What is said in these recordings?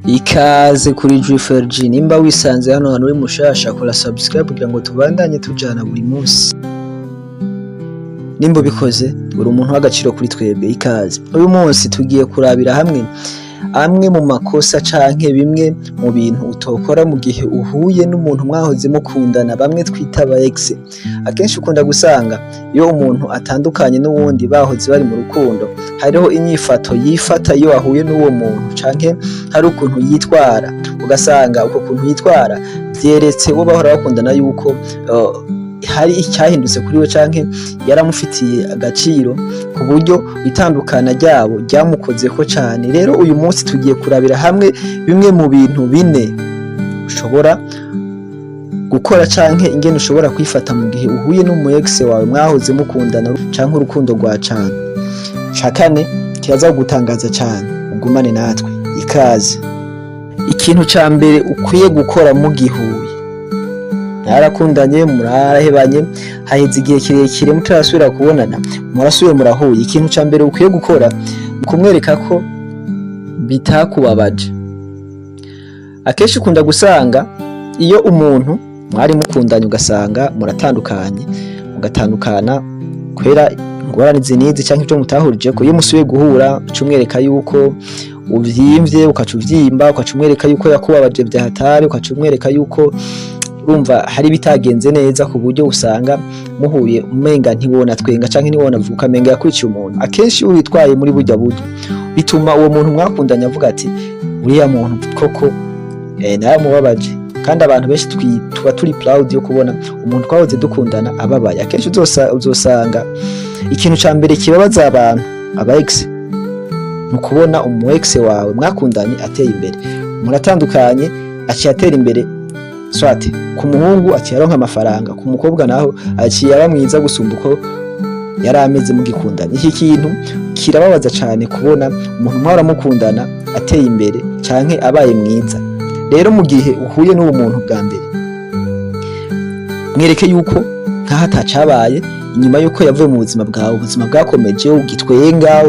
Ikaze kuri G4G nimba wisanze hano hantu uri mushasha kora subscribe kugira ngo tubandanye tujana buri munsi. Nimba bikoze uri umuntu w'agaciro kuri twebwe ikaze. Uyu munsi tugiye kurabira hamwe amwe mu makosa canke bimwe mu bintu utokora mu gihe uhuye n'umuntu mwahoze mukundana bamwe twita aba ex. Akenshi ukunda gusanga iyo umuntu atandukanye n'uwundi bahoze bari mu rukundo hariho inyifato yifata iyo ahuye n'uwo muntu canke hari ukuntu yitwara, ugasanga uko kuntu yitwara vyeretse uwo bahora bakundana yuko hari icyahindutse kuri we canke yaramufitiye agaciro ku buryo itandukana ryabo ryamukozeko cyane. Rero uyu munsi tugiye kurabira hamwe bimwe mu bintu bine ushobora gukora canke ingene ushobora kwifata mu gihe uhuye n'umu ex wawe mwahoze mukundana canke urukundo rwa cane. Shakane kiraza gutangaza cyane, ugumane natwe ikaze. Ikintu ca mbere ukwiye gukora mu gihuye narakundanye murahebanye haheze igihe kirekire mutarasubira kubonana murasubiye murahuye, ikintu ca mbere ukwiye gukora kumwereka ko bitakubabaje. Akenshi ukunda gusanga iyo umuntu mwari mukundanye ugasanga mugatandukana kwera ingorane zinizi canke ivyo mutahurije ko iyo musubiye guhura ucumwereka yuko uvyimvye ukacuvyimba ukacumwereka yuko yakubabaje vya hatari ukacumwereka yuko urumva hari bitagenze neza ku buryo usanga muhuye umenga ntiwona twenga canke ntiwona vuka menga yakwiciye umuntu. Akenshi uritwaye muri burya buryo bituma uwo muntu mwakundanye avuga ati uriya muntu koko naramubabaje, kandi abantu benshi tuba turi proud yo kubona umuntu twahoze dukundana ababaye. Akenshi uzosanga ikintu ca mbere kibabaza abantu aba ex nukubona umu ex wawe mwakundanye ateye imbere, muratandukanye aciye atera imbere swate ku muhungu aciyaronka amafaranga, ku mukobwa naho aciye aba mwiza gusumba uko yari ameze mugikundana. Iki kintu kirababaza cyane kubona umuntu mwara mukundana ateye imbere canke abaye mwiza. Rero mu gihe uhuye n'uwo muntu bwa mbere mwereke yuko nkaho atacabaye inyuma yuko yavuye mu buzima bwawe, ubuzima bwakomeje ugitwenga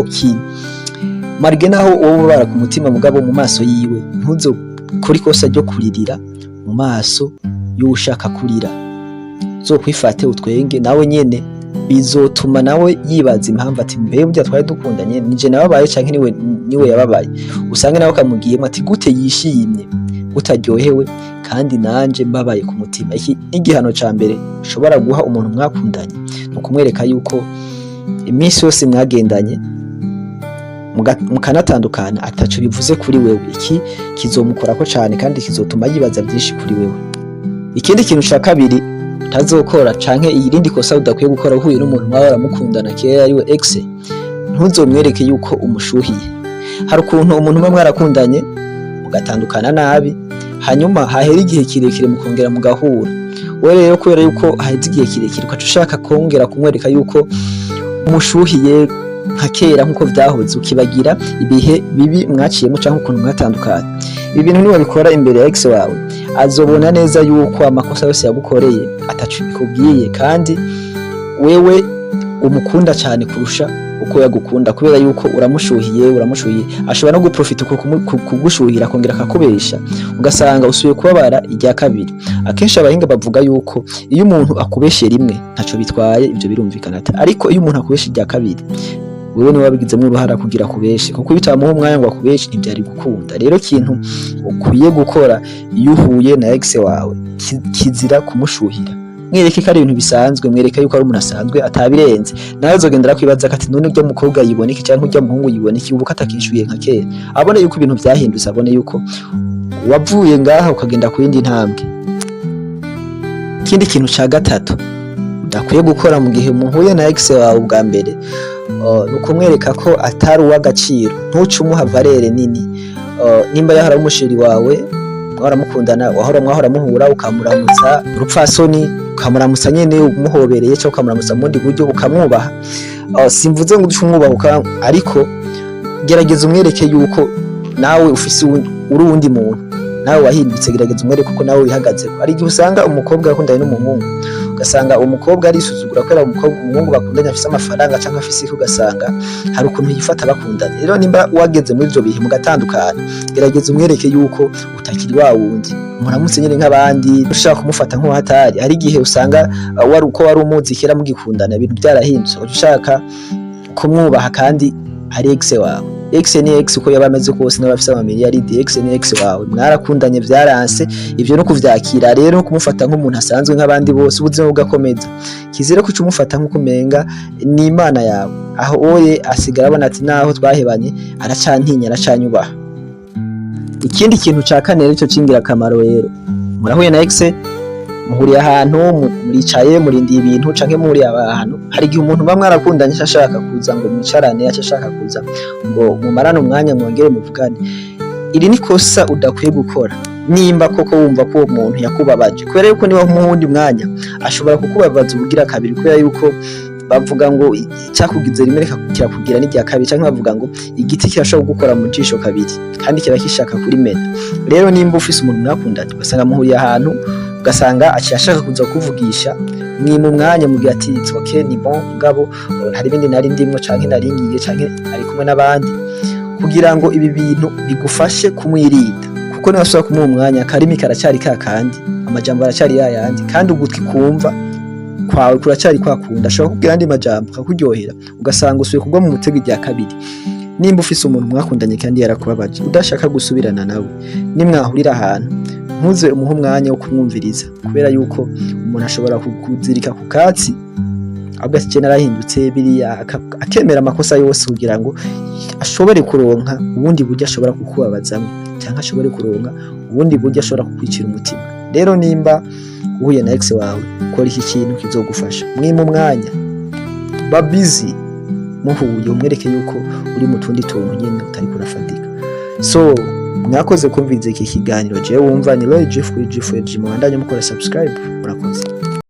marige naho wowe ubara ku mutima mugabo mu maso yiwe ntuzo kuri kosa ryo kuririra mu maso y'ushaka kurira. Zokwifate utwenge nawe nyene bizotuma nawe yibaza impamvu ati mbe burya twari dukundanye nije nababaye canke niwe yababaye. Usange nawe kamugiyemo ati gute yishimye utaryohewe kandi nanje mbabaye ku mutima. Iki igihano ca mbere ushobora guha umuntu mwakundanye no kumwereka yuko iminsi yose mwagendanye mukanatandukana ataco bivuze kuri wewe. Iki kizomukorako cane kandi kizotuma yibaza byinshi kuri wewe. Ikindi kintu ca kabiri utazokora canke irindi kosa udakwiye gukora uhuye n'umuntu mwahora mukundana kera ari we ex, ntuzomwereke yuko umushuhiye. Hari ukuntu umuntu umwe mwarakundanye mugatandukana nabi hanyuma hahera igihe kirekire mukongera mugahura. We rero kubera yuko haheze igihe kirekire ukaca ushaka kongera kumwereka yuko umushuhiye nka kera nkuko vyahoze, ukibagira ibihe bibi mwaciyemo canke ukuntu mwatandukanye. Ibi bintu niwe bikora imbere ya ex wawe azobona neza yuko amakosa yose yagukoreye atacu bikubwiye, kandi wewe umukunda cyane kurusha uko yagukunda kubera yuko uramushuhiye ashobora no guprofita kugushuhira akongera akakubesha ugasanga usubiye kubabara irya kabiri. Akenshi abahinga bavuga yuko iyo umuntu akubeshe rimwe ntaco bitwaye, ivyo birumvikana, ariko iyo umuntu akubeshe irya kabiri wewe niwe wabigizemo uruhara kugira kubeshe, kuko bitamuha umwanya ngo akubeshe ntibyari gukunda. Rero kintu ukwiye gukora iyo uhuye na ex wawe kizira kumushuhira, mwereke ko ari ibintu bisanzwe, mwereke yuko ari umuntu asanzwe atabirenze. Nawe uzogendera kwibaza ati none urya mukobwa yibona iki canke urya muhungu yibona iki ubu katakishuye nka kera. Abone yuko ibintu vyahindutse, abone yuko wavuye ngaha ukagenda ku yindi ntambwe. Ikindi kintu ca gatatu udakwiye gukora mu gihe muhuye na ex wawe bwa mbere nukumwereka ko atari uw'agaciro, ntuce umuha valere nini. Nimba yahora umushiri wawe mwaramukundana mwahora muhura ukamuramutsa urupfasoni, ukamuramutsa nyene umuhobereye cyangwa ukamuramutsa mu bundi buryo ukamwubaha. Simvuze ngo ucumwubaha, ariko gerageza umwereke yuko nawe ufise uri uwundi muntu, nawe wahindutse. Gerageza umwereke ko nawe wihagazeho. Ari igihe usanga umukobwa yakundanye n'umuhungu ugasanga umukobwa arisuzugura kubera umuhungu bakundanye afise amafaranga cyangwa afise iki, ugasanga hari ukuntu yifata bakundanye. Rero nimba wageze muri ivyo bihe mugatandukana, gerageza umwereke yuko utakiri wa wundi, muramutse nyine nk'abandi, ushaka kumufata nk'uhatari. Hari igihe usanga wari umuzi kera mugikundana ibintu byarahindutse, ushaka kumwubaha kandi ari ex wawe. Ex ni ex uko yaba ameze kose, n'abafise amamiliyaridi, ex ni ex wawe, mwarakundanye vyaranse, ivyo no kuvyakira rero kumufata nk'umuntu asanzwe nk'abandi bose, ubuzima bugakomeza. Kizere ko umufata nk'ukumenga ni Imana yawe, aho oye asigara abona ati naho twahebanye aracantinya aracanyubaha. Ikindi kintu ca kane rero cyo cingira akamaro, rero murahuye na ex, muhuriye ahantu muricaye murindiye ibintu canke muri ahantu, hari igihe umuntu bamwe arakundanye ashaka kuza ngo mwicarane, ashaka kuza ngo mumarane umwanya mwongere muvugane. Iri ni kosa udakwiye gukora nimba koko wumva ko uwo muntu yakubabaje, kubera yuko niba muhundi mwanya ashobora kukubabaza ubugira kabiri, kubera yuko bavuga ngo cyakugize rimwe kirakugira n'irya kabiri, canke bavuga ngo igiti kirashobora gukora mu jisho kabiri kandi kirakishaka kuri mena. Rero nimba ufise umuntu mwakundanye ugasanga muhuriye ahantu, ugasanga ashaka kuza kuvugisha, mwima umwanya mugira ati it's okay, ni bon, ngabo hari ibindi nari ndimwo canke naringiye canke ari kumwe n'abandi, kugira ngo ibi bintu bigufashe kumwirinda. Kuko niba ushaka kumuha umwanya, karimi karacyari kakandi, amajambo aracyari yayandi, kandi ugutwi kumva kwawe kuracyari kwakunda, ashobora kugira andi majambo akakuryohera, ugasanga usuye kugwa mu mutego rya kabiri. Nimba ufise umuntu mwakundanye kandi yarakubabaje udashaka gusubirana nawe, nimwahurira ahantu ntuze umuha umwanya wo kumwumviriza, kubera yuko umuntu ashobora kukuzirika ku katsi ahubwo ati narahindutse biriya, akemera amakosa yose kugira ngo ashobore kuronka ubundi buryo ashobora kukubabazamo, cyangwa ashobore kuronka ubundi buryo ashobora kukwicira umutima. Rero nimba uhuye na ex wawe, ukora iki kintu kizogufasha, mwima umwanya, ba busy, muhuye umwereke yuko uri mu tundi tuntu nyene utari kurafatika. So mwakoze kumviriza iki kiganiro, jewe wumva ni Roy Jeff kuri Jeff Edge, mubandanye mukora subscribe, murakoze.